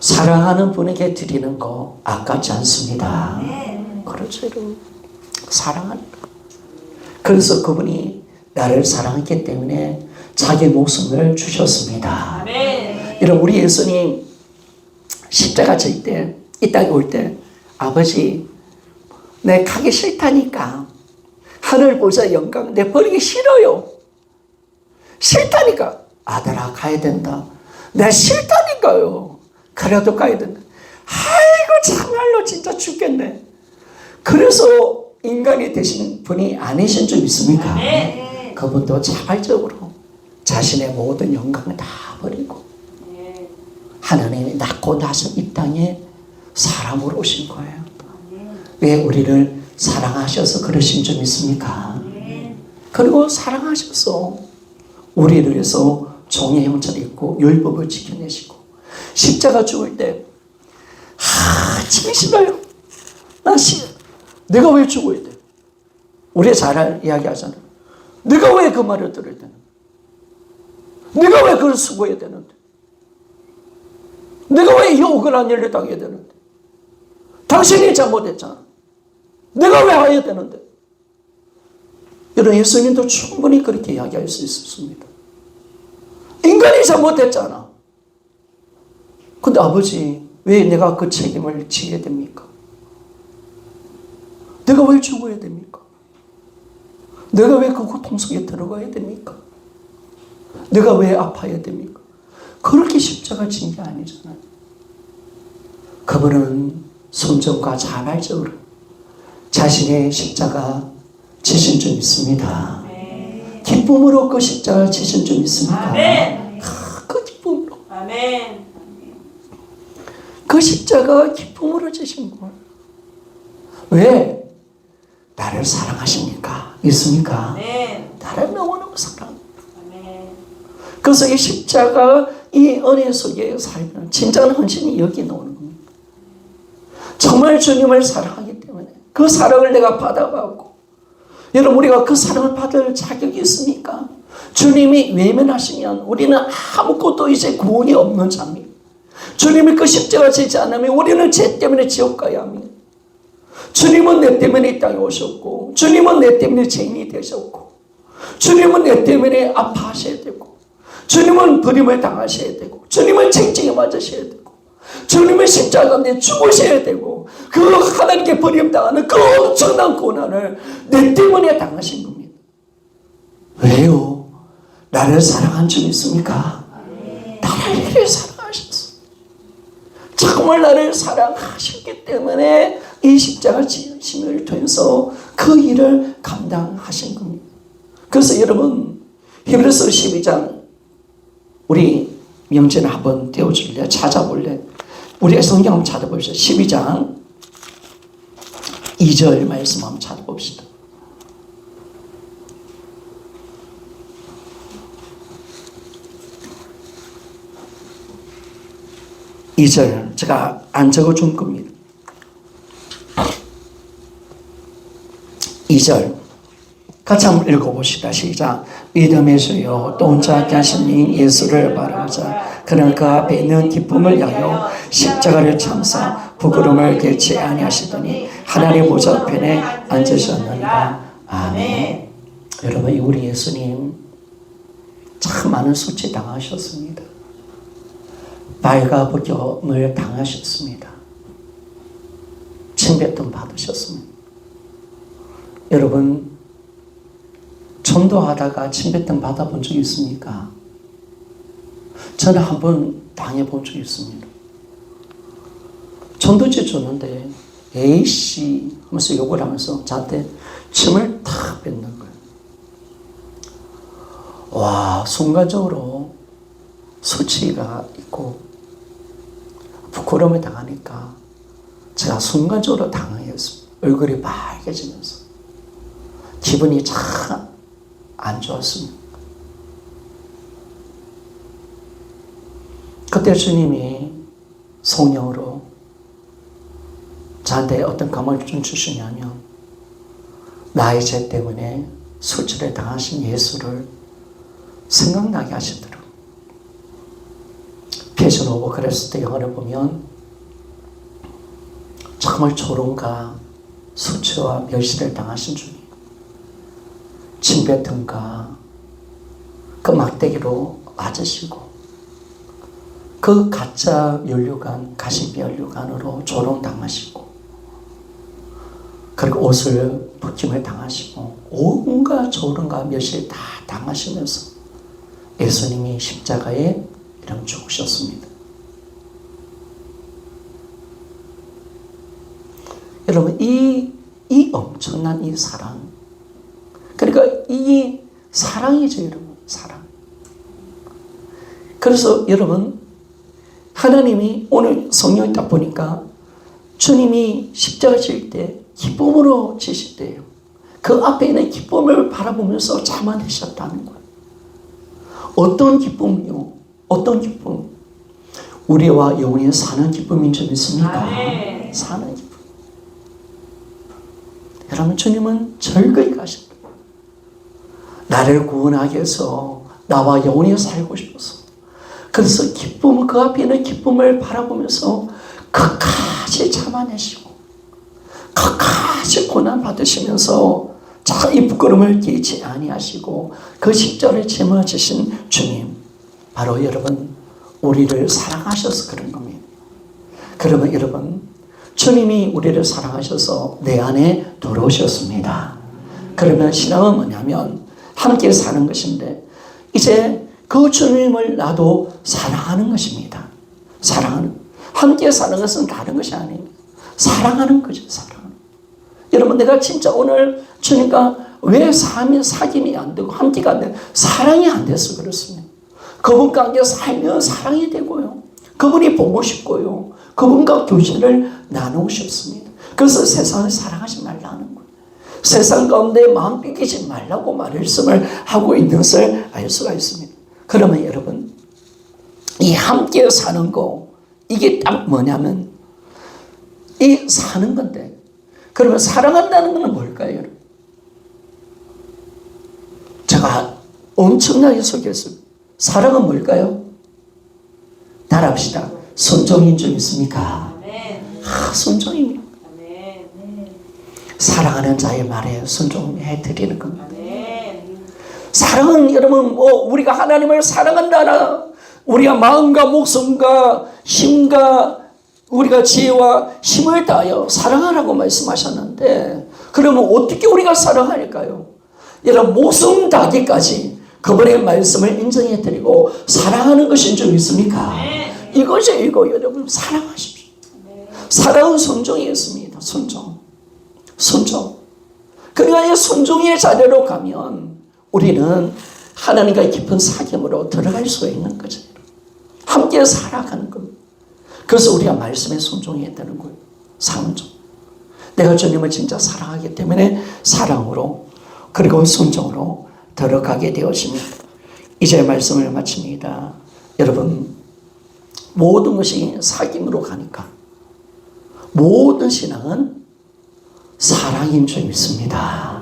사랑하는 분에게 드리는 거 아깝지 않습니다. 그렇죠 여러분. 사랑하는 거. 그래서 그분이 나를 사랑했기 때문에 자기 목숨을 주셨습니다. 아멘. 여러분 우리 예수님 십자가 질 때 이 땅에 올 때 아버지 내 가기 싫다니까 하늘 보좌 영광 내 버리기 싫어요. 싫다니까 아들아 가야 된다. 내 싫다니까요. 그래도 가야 된다. 아이고 참말로 진짜 죽겠네. 그래서 인간이 되신 분이 아니신 줄 믿습니까? 네. 그분도 자발적으로 자신의 모든 영광을 다 버리고 하나님이 낳고 나서 이 땅에 사람으로 오신 거예요. 왜 우리를 사랑하셔서 그러신 줄 믿습니까? 그리고 사랑하셔서 우리를 위해서 종의 형체를 입고 율법을 지켜내시고 십자가 죽을 때 참 싫어요. 내가 왜 죽어야 돼? 우리 잘 이야기하잖아요. 내가 왜 그 말을 들어야 되는데? 내가 왜 그걸 수고해야 되는데? 내가 왜 이 억울한 일을 당해야 되는데? 당신이 잘못했잖아. 내가 왜 해야 되는데? 여러분 예수님도 충분히 그렇게 이야기할 수 있었습니다. 인간이 잘못했잖아. 근데 아버지 왜 내가 그 책임을 지게 됩니까? 내가 왜 죽어야 됩니까? 내가 왜 그 고통 속에 들어가야 됩니까? 내가 왜 아파야 됩니까? 그렇게 십자가 진 게 아니잖아요. 그분은 순종과 자발적으로 자신의 십자가 지신 줄 믿습니다. 아멘. 기쁨으로 그 십자가 지신 줄 믿습니까? 아멘. 그 기쁨으로. 아멘. 그 십자가 기쁨으로 지신 거예요. 왜? 나를 사랑하십니까? 믿습니까? 아멘. 나를 너무너무 사랑합니다. 아멘. 그래서 이 십자가 이 은혜 속에 살면 진짜는 헌신이 여기 나오는 겁니다. 정말 주님을 사랑하기 때문에 그 사랑을 내가 받아가고, 여러분 우리가 그 사랑을 받을 자격이 있습니까? 주님이 외면하시면 우리는 아무것도 이제 구원이 없는 자입니다. 주님이 그 십자가 지지 않으면 우리는 죄 때문에 지옥 가야 합니다. 주님은 내 때문에 이 땅에 오셨고, 주님은 내 때문에 죄인이 되셨고, 주님은 내 때문에 아파하셔야 되고, 주님은 버림을 당하셔야 되고, 주님은 책징에 맞으셔야 되고, 주님은 십자가 가운데 죽으셔야 되고, 그 하나님께 버림당하는 그 엄청난 고난을 내 때문에 당하신 겁니다. 왜요? 나를 사랑한 줄 믿습니까? 나를 이렇게 사랑하셨어. 정말 나를 사랑하셨기 때문에 이 십자가 지심을 통해서 그 일을 감당하신 겁니다. 그래서 여러분 히브리서 12장 우리 명제는 한번 떼어줄래? 찾아볼래? 우리가 성경 한번 찾아봅시다. 12장 2절 말씀 한번 찾아봅시다. 이 절 제가 안 적어준 겁니다. 2절 같이 한번 읽어봅시다. 시작. 믿음의 주여 또 온전하게 하신 이 예수를 바라보자. 그는 그 앞에 있는 기쁨을 위하여 십자가를 참사 부끄러움을 개치 아니하시더니 하나님 보좌 우편에 앉으셨느니라. 아멘. 여러분 우리 예수님 참 많은 수치 당하셨습니다. 발가벗김을 당하셨습니다. 침뱉음 받으셨습니다. 여러분 전도하다가 침뱉음 받아본 적 있습니까? 저는 한번 당해본 적이 있습니다. 전도지 줬는데 에이씨 하면서 욕을 하면서 저한테 침을 탁 뱉는 거예요. 와, 순간적으로 수치가 있고 부끄러움을 당하니까 제가 순간적으로 당황했습니다. 얼굴이 빨개지면서 기분이 참 안 좋았습니다. 그때 주님이 성령으로 저한테 어떤 감을 좀 주시냐면 나의 죄 때문에 수치를 당하신 예수를 생각나게 하시더라고요. 패션 오브 그레스트 영화를 보면 정말 조롱과 수치와 멸시를 당하신 주님, 침뱉음과 그 막대기로 맞으시고 그 가짜 연료관, 가시비 연료관으로 조롱당하시고 그리고 옷을 벗김을 당하시고 온갖 조롱과 멸시를 다 당하시면서 예수님이 십자가에 이렇게 죽으셨습니다. 여러분 이 엄청난 이 사랑, 그러니까 이 사랑이죠, 여러분. 사랑. 그래서 여러분 하나님이 오늘 성경에 딱 보니까 주님이 십자가 질 때 기쁨으로 지실 때예요. 그 앞에 있는 기쁨을 바라보면서 참아내셨다는 거예요. 어떤 기쁨이요? 어떤 기쁨? 우리와 영원히 사는 기쁨인 줄 믿습니까? 사는 기쁨. 여러분 주님은 즐거이 가십니다. 나를 구원하기 위해서 나와 영원히 살고 싶어서, 그래서 기쁨, 그 앞에 있는 기쁨을 바라보면서 끝까지 참아내시고 끝까지 고난 받으시면서 이 부끄러움을 깨지 아니하시고 그 십자가를 짊어지신 주님, 바로 여러분 우리를 사랑하셔서 그런 겁니다. 그러면 여러분 주님이 우리를 사랑하셔서 내 안에 들어오셨습니다. 그러면 신앙은 뭐냐면 함께 사는 것인데 이제 그 주님을 나도 사랑하는 것입니다. 사랑하는, 함께 사는 것은 다른 것이 아닙니다. 사랑하는 거죠. 사랑. 여러분 내가 진짜 오늘 주님과 왜 사귐이 안 되고 함께가 안 되고 사랑이 안 돼서 그렇습니다. 그분 관계 살면 사랑이 되고요. 그분이 보고 싶고요. 그분과 교제를 나누고 싶습니다. 그래서 세상을 사랑하지 말라는 거예요. 세상 가운데 마음 뺏기지 말라고 말씀을 하고 있는 것을 알 수가 있습니다. 그러면 여러분 이 함께 사는 거 이게 딱 뭐냐면 이 사는 건데 그러면 사랑한다는 것은 뭘까요, 여러분? 제가 엄청나게 소개했습니다. 사랑은 뭘까요? 따라합시다. 순종인 줄 믿습니까? 순종입니다. 사랑하는 자의 말에 순종해 드리는 겁니다. 사랑은 여러분 우리가 하나님을 사랑한다나 우리가 마음과 목숨과 힘과 우리가 지혜와 힘을 다하여 사랑하라고 말씀하셨는데 그러면 어떻게 우리가 사랑할까요? 여러분 목숨 다하기까지 그분의 말씀을 인정해 드리고 사랑하는 것인 줄 믿습니까? 이것이 이거 여러분 사랑하십시오. 사랑은 순종이 있습니다. 순종. 그러니까 이 순종의 자리로 가면 우리는 하나님과의 깊은 사귐으로 들어갈 수 있는 거죠. 함께 살아가는 겁니다. 그래서 우리가 말씀에 순종해야 되는 거예요. 순종. 내가 주님을 진짜 사랑하기 때문에 사랑으로 그리고 순종으로 들어가게 되었습니다. 이제 말씀을 마칩니다. 여러분 모든 것이 사귐으로 가니까 모든 신앙은 사랑인 줄 믿습니다.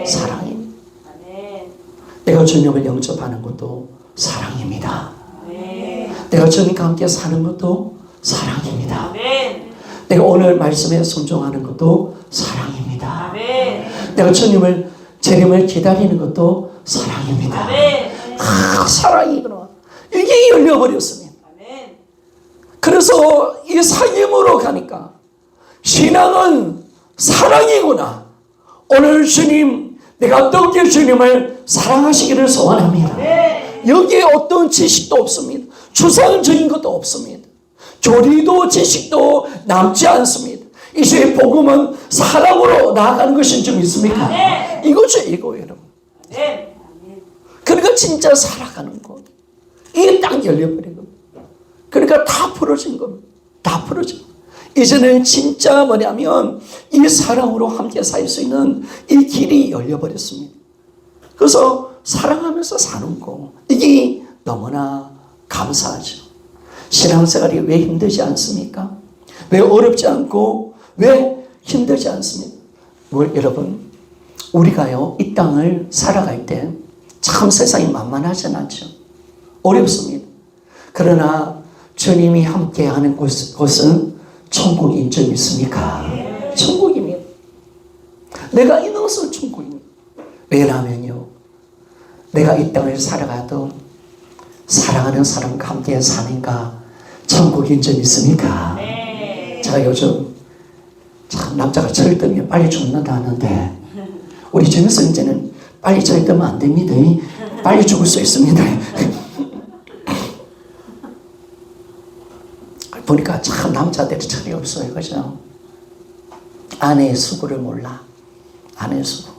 사랑입니다. 내가 주님을 영접하는 것도 사랑입니다. 내가 주님과 함께 사는 것도 사랑입니다. 내가 오늘 말씀에 순종하는 것도 사랑입니다. 내가 주님을 재림을 기다리는 것도 사랑입니다. 사랑이구나. 이게 열려버렸습니다. 그래서 이 사귐으로 가니까 신앙은 사랑이구나. 오늘 주님 내가 어떻게 주님을 사랑하시기를 소원합니다. 여기에 어떤 지식도 없습니다. 추상적인 것도 없습니다. 교리도 지식도 남지 않습니다. 이제 복음은 사랑으로 나아가는 것인 줄 믿습니까? 이거죠 이거 여러분. 그러니까 진짜 살아가는 거. 이게 딱 열려버린 겁니다. 그러니까 다 풀어진 겁니다. 다 풀어진 겁니다. 이제는 진짜 뭐냐면 이 사랑으로 함께 살 수 있는 이 길이 열려버렸습니다. 그래서 사랑하면서 사는 거 이게 너무나 감사하죠. 신앙생활이 왜 힘들지 않습니까? 왜 어렵지 않고 왜 힘들지 않습니까? 여러분 우리가요 이 땅을 살아갈 때 참 세상이 만만하진 않죠. 어렵습니다. 그러나 주님이 함께하는 곳은 천국인 줄 믿습니까? 천국입니다. 내가 있는 것은 천국입니다. 왜냐하면요 내가 이 땅을 살아가도 사랑하는 사람과 함께 사니까 천국인 줄 믿습니까? 제가 요즘 참 남자가 절대면 빨리 죽는다 하는데 우리 주님께서 이제는 빨리 절대면 안 됩니다. 빨리 죽을 수 있습니다. 보니까 참 남자들이 철이 없어요. 그죠? 아내의 수고를 몰라. 아내의 수고.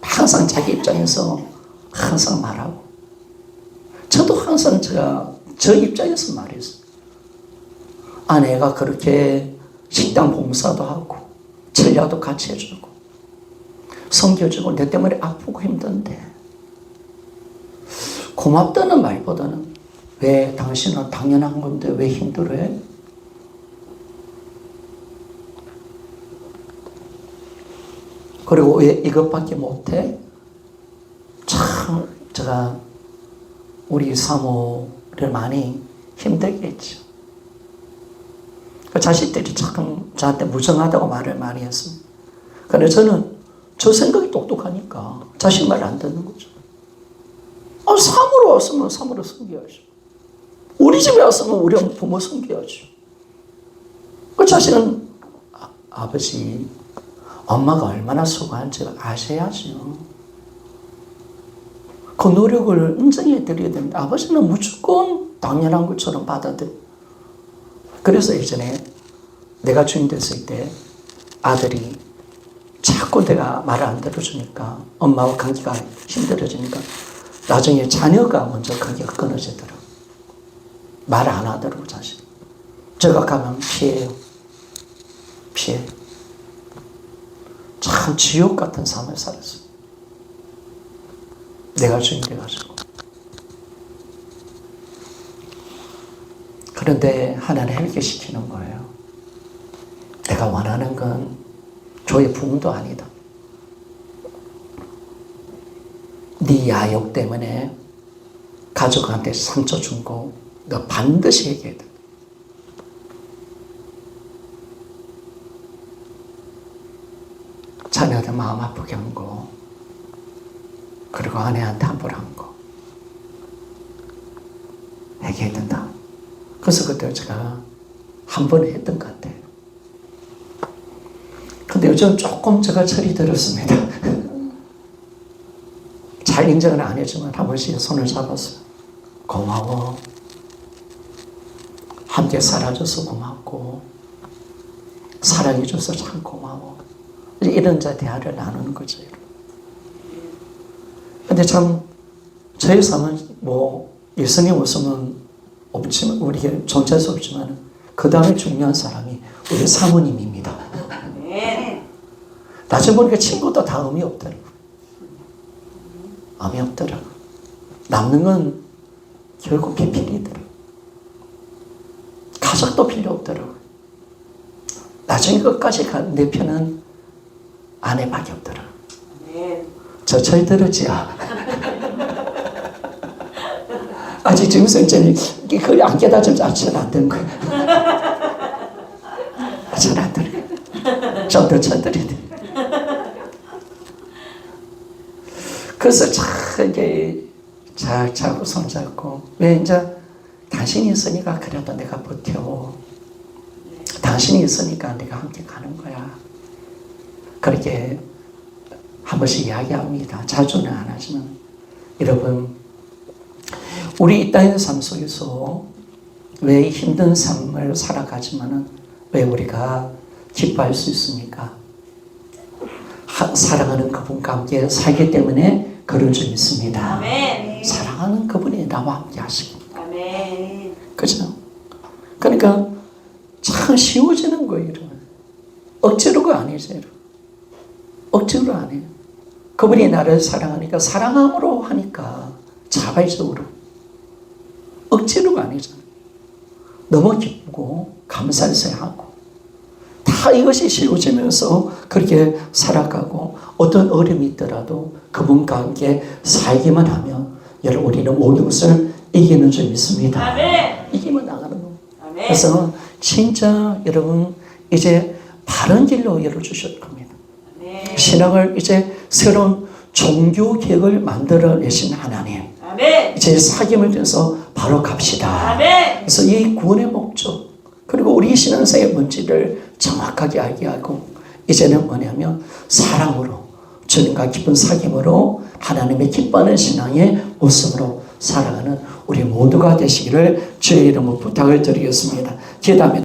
항상 자기 입장에서 항상 말하고. 저도 항상 저 입장에서 말했어요. 아내가 그렇게 식당 봉사도 하고 전략도 같이 해주고 섬겨주고 내 때문에 아프고 힘든데 고맙다는 말보다는 왜 당신은 당연한 건데 왜 힘들어해? 그리고 왜 이것밖에 못해? 참 제가 우리 사모를 많이 힘들게 했죠. 그 자식들이 참 저한테 무정하다고 말을 많이 했습니다. 그런데 저는 저 생각이 똑똑하니까 자식 말 안 듣는 거죠. 사모로 왔으면 사모로 섬겨야죠. 우리 집에 왔으면 우리 부모 섬겨야죠. 그 자식은 아버지, 엄마가 얼마나 수고한지 아셔야죠. 그 노력을 인정해 드려야 됩니다. 아버지는 무조건 당연한 것처럼 받아들여. 그래서 예전에 내가 주인 됐을 때 아들이 자꾸 내가 말을 안 들어주니까 엄마와 관계가 힘들어지니까 나중에 자녀가 먼저 관계가 끊어지더라고요. 말 안 하더라고요, 자식. 제가 가면 피해요. 피해. 참 지옥 같은 삶을 살았어요. 내가 주인 돼가지고. 그런데 하나는 해결시키는 거예요. 내가 원하는 건 조의 부흥도 아니다. 네 야욕 때문에 가족한테 상처 준 거 너 반드시 얘기해야 돼. 자녀한테 마음 아프게 한 거, 그리고 아내한테 함부로 한 거 얘기해야 된다. 그래서 그때 제가 한 번 했던 것 같아요. 근데 요즘 조금 제가 철이 들었습니다. 잘 인정을 안 했지만 한 번씩 손을 잡았어요. 고마워. 함께 살아줘서 고맙고 사랑해줘서 참 고마워. 이런 대화를 나누는 거죠. 근데 참 저희 삶은 뭐 예수님 없으면 없지만 우리에게 존재할 수 없지만 그 다음에 중요한 사람이 우리 사모님입니다. 나중에 보니까 친구도 다 의미 없더라고요. 의미 없더라고요. 남는 건 결국 비필이더라고요. 가족도 필요 없더라고요. 나중에 끝까지 간 내 편은 아내밖에 없더라고요. 저 철 들었지요. 아직 지금 선생님이 그걸 안 깨닫으면 잘 안 된 거예요. 잘 안 들어요. 좀 더 쳐드려야 돼. 그래서 이게 잘 잡고 손잡고 왜 이제 당신이 있으니까 그래도 내가 버텨. 당신이 있으니까 내가 함께 가는 거야. 그렇게 한 번씩 이야기합니다. 자주는 안 하지만 여러분 우리 이 땅의 삶 속에서 왜 힘든 삶을 살아가지만은 왜 우리가 기뻐할 수 있습니까? 사랑하는 그분과 함께 살기 때문에 그런 줄 믿습니다. 아멘. 사랑하는 그분이 나와 함께 하십니다. 아멘. 그죠? 그러니까 참 쉬워지는 거예요. 이러면. 억지로가 아니죠. 억지로 안 해요. 그분이 나를 사랑하니까 사랑함으로 하니까 자발적으로 억지로가 아니잖아요. 너무 기쁘고 감사해서 하고 다 이것이 쉬워지면서 그렇게 살아가고 어떤 어려움이 있더라도 그분과 함께 살기만 하면 여러분 우리는 모든 것을 이기는 줄 믿습니다. 아멘. 이기면 나가는 거. 아멘. 그래서 진짜 여러분 이제 바른 길로 열어주실 겁니다. 아멘. 신앙을 이제 새로운 종교 계획을 만들어내신 하나님. 아멘. 이제 사귐을 통해서 바로 갑시다. 아멘. 그래서 이 구원의 목적 그리고 우리 신앙생의 본질을 정확하게 알게 하고 이제는 뭐냐면 사랑으로 주님과 깊은 사귐으로 하나님의 기뻐하는 신앙의 모습으로 살아가는 우리 모두가 되시기를 주의 이름으로 부탁을 드리겠습니다. 기도하면